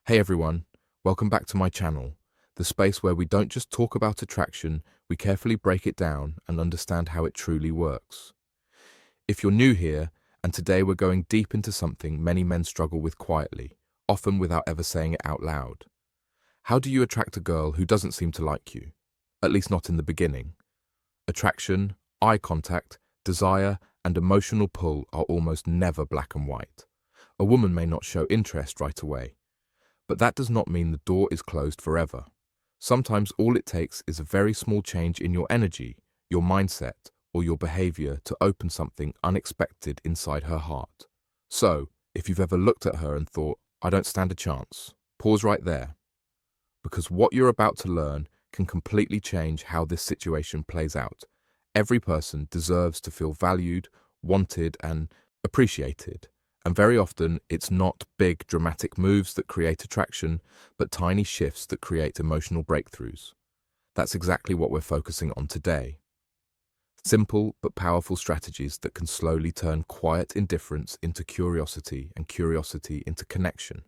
Hey everyone, welcome back to my channel, the space where we don't just talk about attraction, we carefully break it down and understand how it truly works. If you're new here, and today we're going deep into something many men struggle with quietly, often without ever saying it out loud. How do you attract a girl who doesn't seem to like you? At least not in the beginning. Attraction, eye contact, desire, and emotional pull are almost never black and white. A woman may not show interest right away, but that does not mean the door is closed forever. Sometimes all it takes is a very small change in your energy, your mindset, or your behavior to open something unexpected inside her heart. So, if you've ever looked at her and thought, I don't stand a chance, pause right there. Because what you're about to learn can completely change how this situation plays out. Every person deserves to feel valued, wanted, and appreciated. And very often, it's not big, dramatic moves that create attraction, but tiny shifts that create emotional breakthroughs. That's exactly what we're focusing on today. Simple but powerful strategies that can slowly turn quiet indifference into curiosity and curiosity into connection.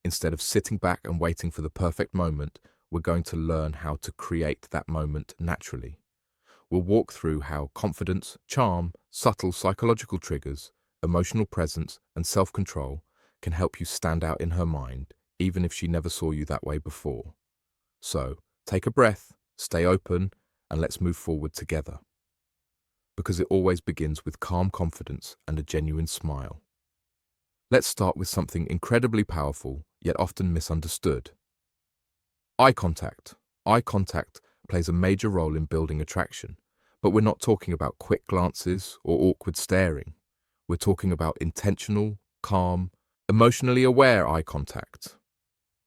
Instead of sitting back and waiting for the perfect moment, we're going to learn how to create that moment naturally. We'll walk through how confidence, charm, subtle psychological triggers, emotional presence, and self-control can help you stand out in her mind, even if she never saw you that way before. So, take a breath, stay open, and let's move forward together. Because it always begins with calm confidence and a genuine smile. Let's start with something incredibly powerful, yet often misunderstood. Eye contact. Eye contact plays a major role in building attraction, but we're not talking about quick glances or awkward staring. We're talking about intentional, calm, emotionally aware eye contact.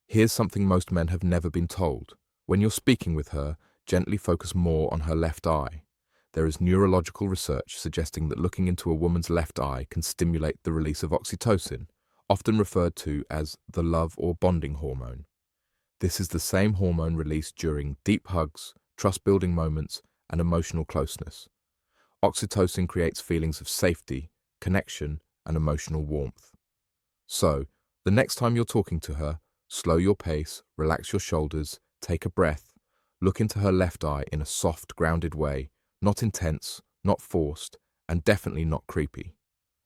Here's something most men have never been told. When you're speaking with her, gently focus more on her left eye. There is neurological research suggesting that looking into a woman's left eye can stimulate the release of oxytocin, often referred to as the love or bonding hormone. This is the same hormone released during deep hugs, trust-building moments, and emotional closeness. Oxytocin creates feelings of safety, connection, and emotional warmth. So, the next time you're talking to her, slow your pace, relax your shoulders, take a breath, look into her left eye in a soft, grounded way, not intense, not forced, and definitely not creepy.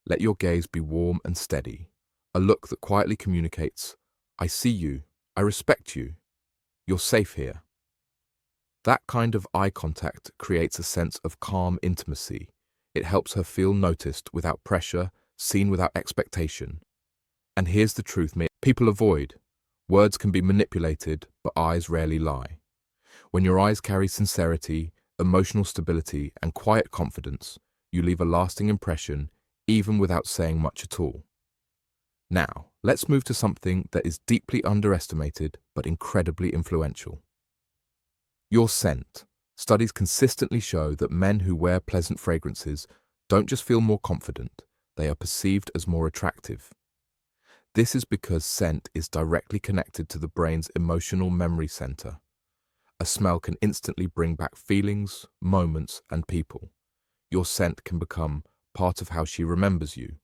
Let your gaze be warm and steady, a look that quietly communicates, I see you, I respect you, you're safe here. That kind of eye contact creates a sense of calm intimacy. It helps her feel noticed without pressure, seen without expectation. And here's the truth people avoid. Words can be manipulated, but eyes rarely lie. When your eyes carry sincerity, emotional stability, and quiet confidence, you leave a lasting impression, even without saying much at all. Now, let's move to something that is deeply underestimated, but incredibly influential. Your scent. Studies consistently show that men who wear pleasant fragrances don't just feel more confident, they are perceived as more attractive. This is because scent is directly connected to the brain's emotional memory center. A smell can instantly bring back feelings, moments, and people. Your scent can become part of how she remembers you.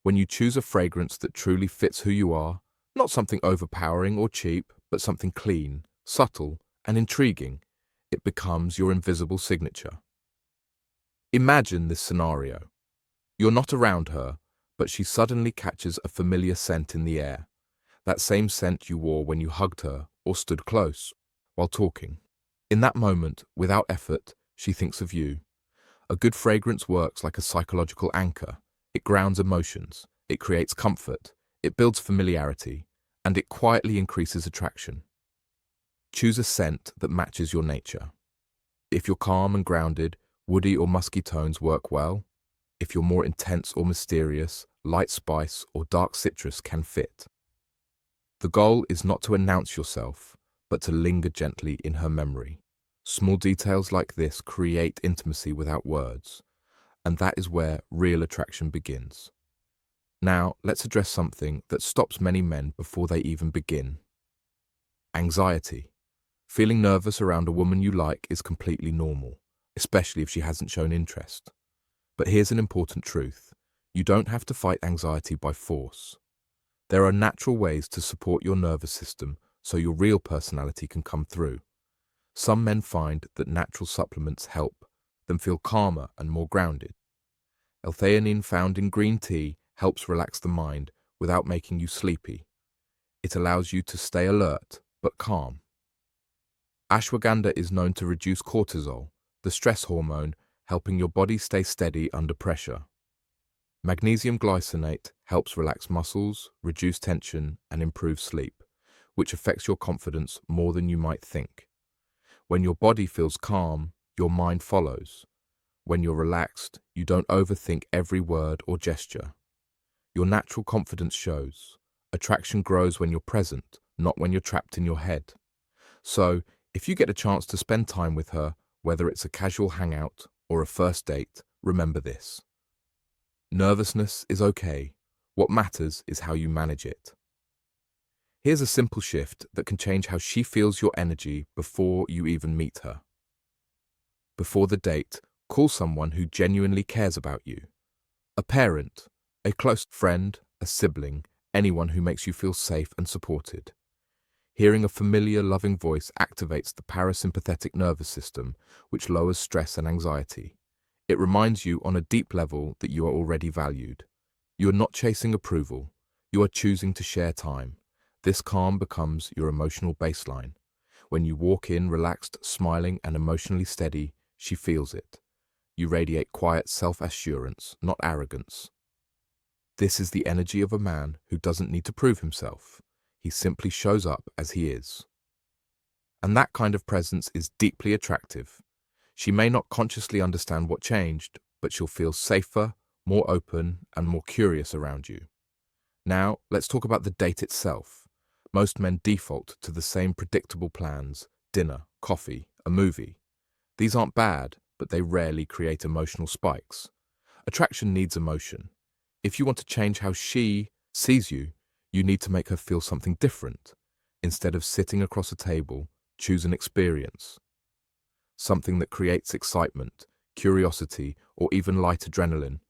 When you choose a fragrance that truly fits who you are, not something overpowering or cheap, but something clean, subtle, and intriguing, it becomes your invisible signature. Imagine this scenario. You're not around her, but she suddenly catches a familiar scent in the air. That same scent you wore when you hugged her or stood close while talking. In that moment, without effort, she thinks of you. A good fragrance works like a psychological anchor. It grounds emotions, it creates comfort, it builds familiarity, and it quietly increases attraction. Choose a scent that matches your nature. If you're calm and grounded, woody or musky tones work well. If you're more intense or mysterious, light spice or dark citrus can fit. The goal is not to announce yourself, but to linger gently in her memory. Small details like this create intimacy without words, and that is where real attraction begins. Now, let's address something that stops many men before they even begin. Anxiety. Feeling nervous around a woman you like is completely normal, especially if she hasn't shown interest. But here's an important truth. You don't have to fight anxiety by force. There are natural ways to support your nervous system so your real personality can come through. Some men find that natural supplements help them feel calmer and more grounded. L-theanine found in green tea helps relax the mind without making you sleepy. It allows you to stay alert but calm. Ashwagandha is known to reduce cortisol, the stress hormone, helping your body stay steady under pressure. Magnesium glycinate helps relax muscles, reduce tension, and improve sleep, which affects your confidence more than you might think. When your body feels calm, your mind follows. When you're relaxed, you don't overthink every word or gesture. Your natural confidence shows. Attraction grows when you're present, not when you're trapped in your head. So, if you get a chance to spend time with her, whether it's a casual hangout or a first date, remember this. Nervousness is okay. What matters is how you manage it. Here's a simple shift that can change how she feels your energy before you even meet her. Before the date, call someone who genuinely cares about you. A parent, a close friend, a sibling, anyone who makes you feel safe and supported. Hearing a familiar, loving voice activates the parasympathetic nervous system, which lowers stress and anxiety. It reminds you on a deep level that you are already valued. You are not chasing approval. You are choosing to share time. This calm becomes your emotional baseline. When you walk in relaxed, smiling, and emotionally steady, she feels it. You radiate quiet self-assurance, not arrogance. This is the energy of a man who doesn't need to prove himself. He simply shows up as he is. And that kind of presence is deeply attractive. She may not consciously understand what changed, but she'll feel safer, more open, and more curious around you. Now, let's talk about the date itself. Most men default to the same predictable plans: dinner, coffee, a movie. These aren't bad, but they rarely create emotional spikes. Attraction needs emotion. If you want to change how she sees you, you need to make her feel something different. Instead of sitting across a table, choose an experience. Something that creates excitement, curiosity, or even light adrenaline.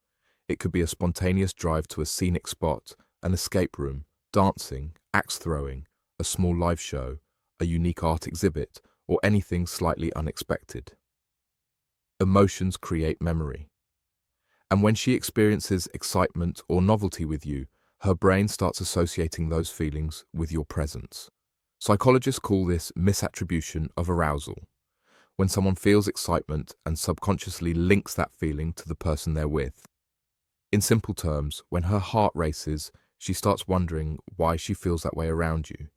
It could be a spontaneous drive to a scenic spot, an escape room, dancing, axe throwing, a small live show, a unique art exhibit, or anything slightly unexpected. Emotions create memory. And when she experiences excitement or novelty with you, her brain starts associating those feelings with your presence. Psychologists call this misattribution of arousal. When someone feels excitement and subconsciously links that feeling to the person they're with. In simple terms, when her heart races, she starts wondering why she feels that way around you.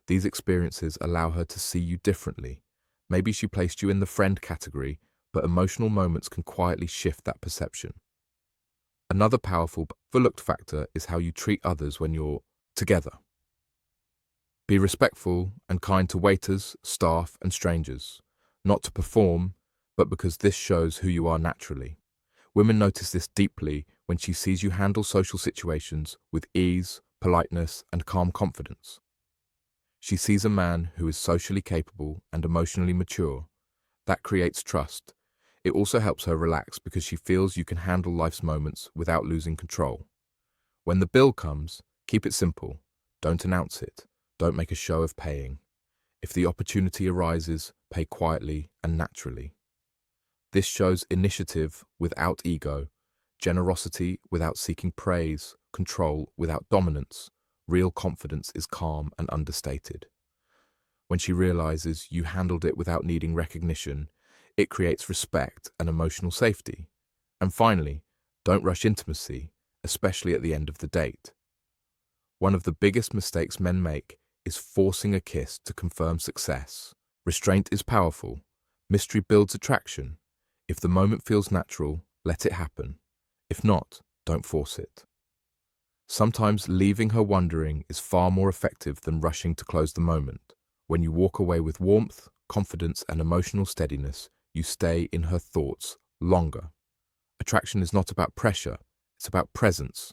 These experiences allow her to see you differently. Maybe she placed you in the friend category, but emotional moments can quietly shift that perception. Another powerful overlooked factor is how you treat others when you're together. Be respectful and kind to waiters, staff, and strangers. Not to perform, but because this shows who you are naturally. Women notice this deeply when she sees you handle social situations with ease, politeness, and calm confidence. She sees a man who is socially capable and emotionally mature. That creates trust. It also helps her relax because she feels you can handle life's moments without losing control. When the bill comes, keep it simple. Don't announce it. Don't make a show of paying. If the opportunity arises, pay quietly and naturally. This shows initiative without ego, generosity without seeking praise, control without dominance. Real confidence is calm and understated. When she realizes you handled it without needing recognition, it creates respect and emotional safety. And finally, don't rush intimacy, especially at the end of the date. One of the biggest mistakes men make is forcing a kiss to confirm success. Restraint is powerful. Mystery builds attraction. If the moment feels natural, let it happen. If not, don't force it. Sometimes leaving her wondering is far more effective than rushing to close the moment. When you walk away with warmth, confidence, and emotional steadiness, you stay in her thoughts longer. Attraction is not about pressure, it's about presence.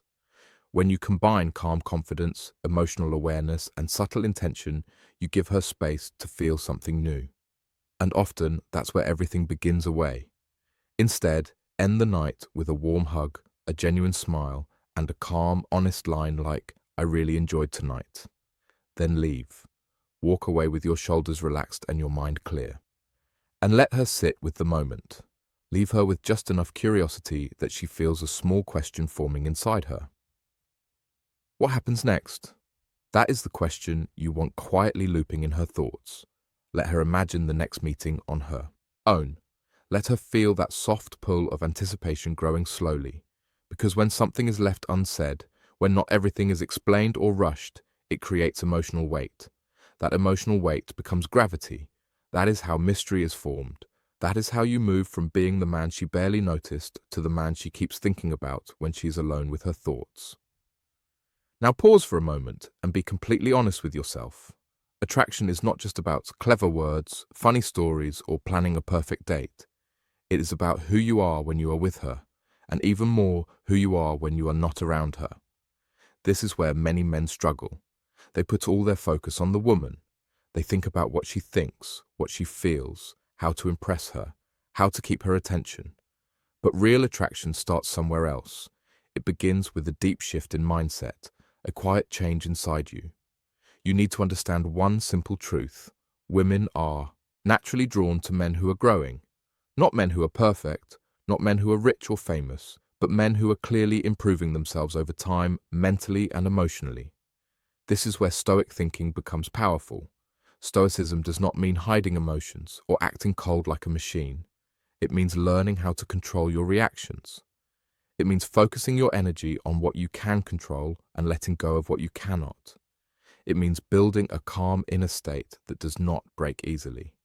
When you combine calm confidence, emotional awareness, and subtle intention, you give her space to feel something new. And often, that's where everything begins away. Instead, end the night with a warm hug, a genuine smile, and a calm, honest line like, I really enjoyed tonight. Then leave. Walk away with your shoulders relaxed and your mind clear. And let her sit with the moment. Leave her with just enough curiosity that she feels a small question forming inside her. What happens next? That is the question you want quietly looping in her thoughts. Let her imagine the next meeting on her own. Let her feel that soft pull of anticipation growing slowly. Because when something is left unsaid, when not everything is explained or rushed, it creates emotional weight. That emotional weight becomes gravity. That is how mystery is formed. That is how you move from being the man she barely noticed to the man she keeps thinking about when she is alone with her thoughts. Now pause for a moment and be completely honest with yourself. Attraction is not just about clever words, funny stories, or planning a perfect date. It is about who you are when you are with her, and even more, who you are when you are not around her. This is where many men struggle. They put all their focus on the woman. They think about what she thinks, what she feels, how to impress her, how to keep her attention. But real attraction starts somewhere else. It begins with a deep shift in mindset, a quiet change inside you. You need to understand one simple truth. Women are naturally drawn to men who are growing. Not men who are perfect, not men who are rich or famous, but men who are clearly improving themselves over time, mentally and emotionally. This is where Stoic thinking becomes powerful. Stoicism does not mean hiding emotions or acting cold like a machine. It means learning how to control your reactions. It means focusing your energy on what you can control and letting go of what you cannot. It means building a calm inner state that does not break easily.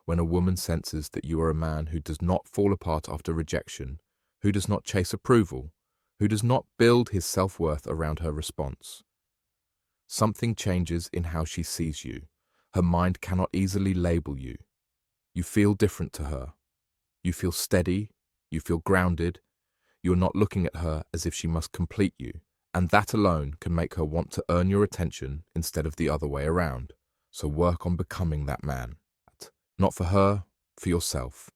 When a woman senses that you are a man who does not fall apart after rejection, who does not chase approval, who does not build his self-worth around her response, something changes in how she sees you. Her mind cannot easily label you. You feel different to her. You feel steady. You feel grounded. You're not looking at her as if she must complete you, and that alone can make her want to earn your attention instead of the other way around. So work on becoming that man. Not for her, for yourself.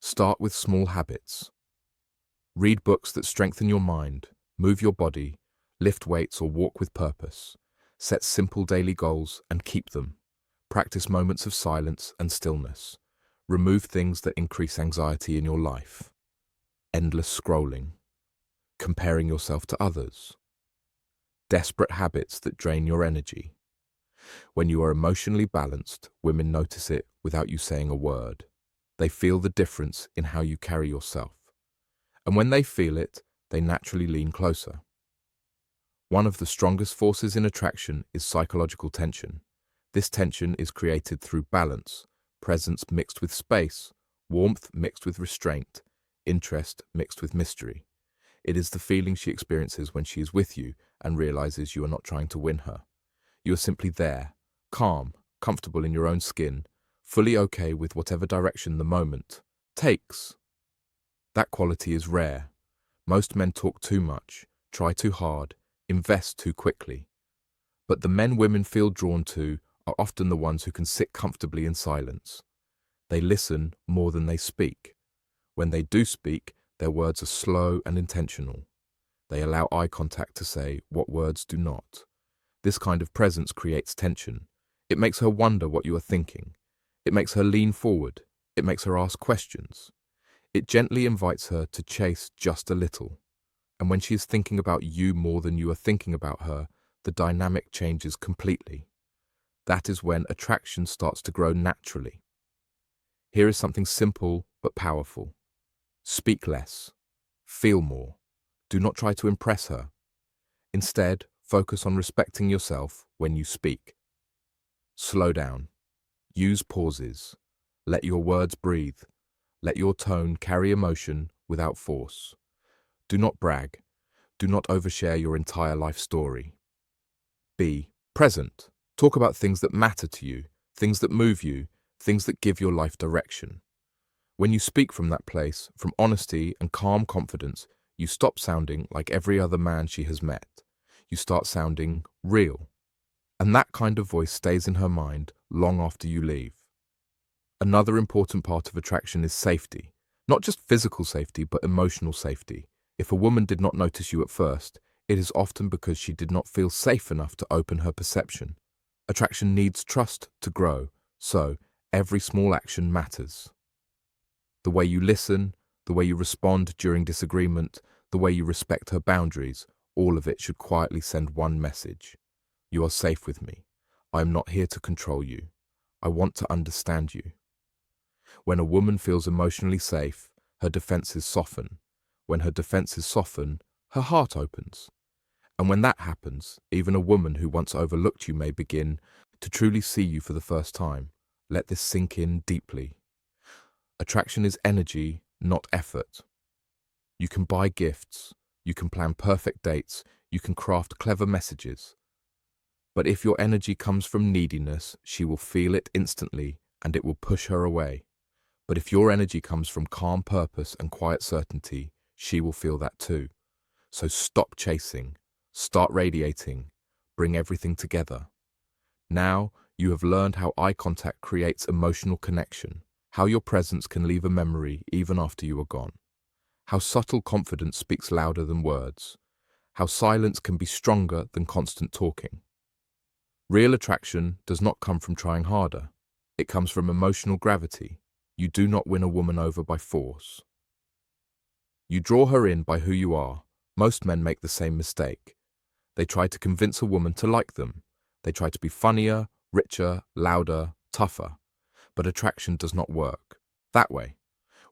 Start with small habits. Read books that strengthen your mind, move your body, lift weights or walk with purpose. Set simple daily goals and keep them. Practice moments of silence and stillness. Remove things that increase anxiety in your life. Endless scrolling. Comparing yourself to others. Desperate habits that drain your energy. When you are emotionally balanced, women notice it without you saying a word. They feel the difference in how you carry yourself. And when they feel it, they naturally lean closer. One of the strongest forces in attraction is psychological tension. This tension is created through balance, presence mixed with space, warmth mixed with restraint, interest mixed with mystery. It is the feeling she experiences when she is with you and realizes you are not trying to win her. You are simply there, calm, comfortable in your own skin, fully okay with whatever direction the moment takes. That quality is rare. Most men talk too much, try too hard, invest too quickly. But the men women feel drawn to are often the ones who can sit comfortably in silence. They listen more than they speak. When they do speak, their words are slow and intentional. They allow eye contact to say what words do not. This kind of presence creates tension. It makes her wonder what you are thinking. It makes her lean forward. It makes her ask questions. It gently invites her to chase just a little. And when she is thinking about you more than you are thinking about her, the dynamic changes completely. That is when attraction starts to grow naturally. Here is something simple but powerful. Speak less. Feel more. Do not try to impress her. Instead, focus on respecting yourself when you speak. Slow down. Use pauses. Let your words breathe. Let your tone carry emotion without force. Do not brag. Do not overshare your entire life story. Be present. Talk about things that matter to you, things that move you, things that give your life direction. When you speak from that place, from honesty and calm confidence, you stop sounding like every other man she has met. You start sounding real. And that kind of voice stays in her mind long after you leave. Another important part of attraction is safety. Not just physical safety, but emotional safety. If a woman did not notice you at first, it is often because she did not feel safe enough to open her perception. Attraction needs trust to grow, so every small action matters. The way you listen, the way you respond during disagreement, the way you respect her boundaries, all of it should quietly send one message. You are safe with me. I am not here to control you. I want to understand you. When a woman feels emotionally safe, her defenses soften. When her defenses soften, her heart opens. And when that happens, even a woman who once overlooked you may begin to truly see you for the first time. Let this sink in deeply. Attraction is energy, not effort. You can buy gifts, you can plan perfect dates, you can craft clever messages. But if your energy comes from neediness, she will feel it instantly and it will push her away. But if your energy comes from calm purpose and quiet certainty, she will feel that too. So stop chasing, start radiating, bring everything together. Now you have learned how eye contact creates emotional connection, how your presence can leave a memory even after you are gone, how subtle confidence speaks louder than words, how silence can be stronger than constant talking. Real attraction does not come from trying harder. It comes from emotional gravity. You do not win a woman over by force. You draw her in by who you are. Most men make the same mistake. They try to convince a woman to like them. They try to be funnier, richer, louder, tougher. But attraction does not work that way.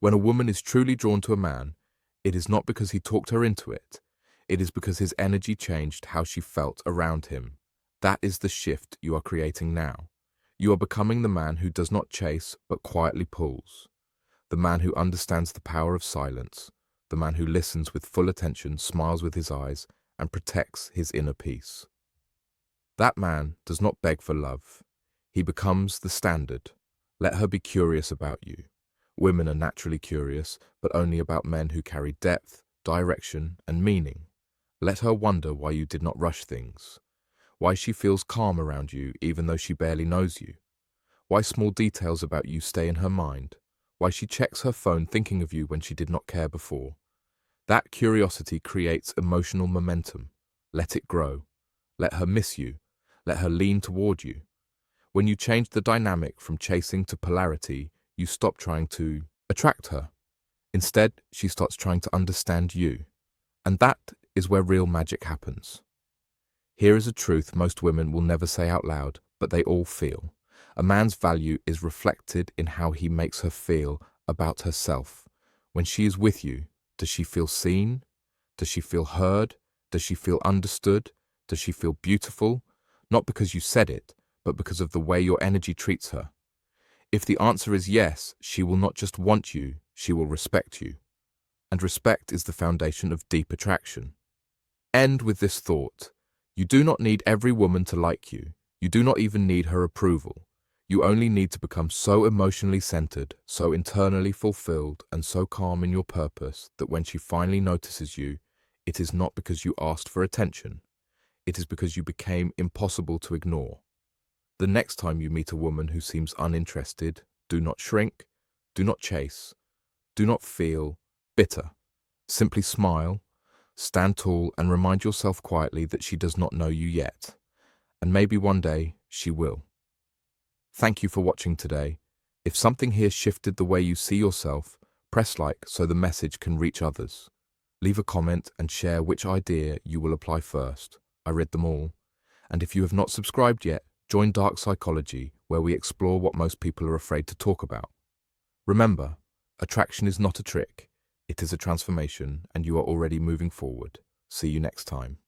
When a woman is truly drawn to a man, it is not because he talked her into it. It is because his energy changed how she felt around him. That is the shift you are creating now. You are becoming the man who does not chase but quietly pulls. The man who understands the power of silence. The man who listens with full attention, smiles with his eyes, and protects his inner peace. That man does not beg for love. He becomes the standard. Let her be curious about you. Women are naturally curious, but only about men who carry depth, direction, and meaning. Let her wonder why you did not rush things. Why she feels calm around you even though she barely knows you. Why small details about you stay in her mind. Why she checks her phone thinking of you when she did not care before. That curiosity creates emotional momentum. Let it grow. Let her miss you. Let her lean toward you. When you change the dynamic from chasing to polarity, you stop trying to attract her. Instead, she starts trying to understand you. And that is where real magic happens. Here is a truth most women will never say out loud, but they all feel. A man's value is reflected in how he makes her feel about herself. When she is with you, does she feel seen? Does she feel heard? Does she feel understood? Does she feel beautiful? Not because you said it, but because of the way your energy treats her. If the answer is yes, she will not just want you, she will respect you. And respect is the foundation of deep attraction. End with this thought. You do not need every woman to like you. You do not even need her approval. You only need to become so emotionally centered, so internally fulfilled, and so calm in your purpose that when she finally notices you, it is not because you asked for attention. It is because you became impossible to ignore. The next time you meet a woman who seems uninterested, do not shrink, do not chase, do not feel bitter. Simply smile, stand tall, and remind yourself quietly that she does not know you yet. And maybe one day she will. Thank you for watching today. If something here shifted the way you see yourself, press like so the message can reach others. Leave a comment and share which idea you will apply first. I read them all. And if you have not subscribed yet, join Dark Psychology, where we explore what most people are afraid to talk about. Remember, attraction is not a trick. It is a transformation, and you are already moving forward. See you next time.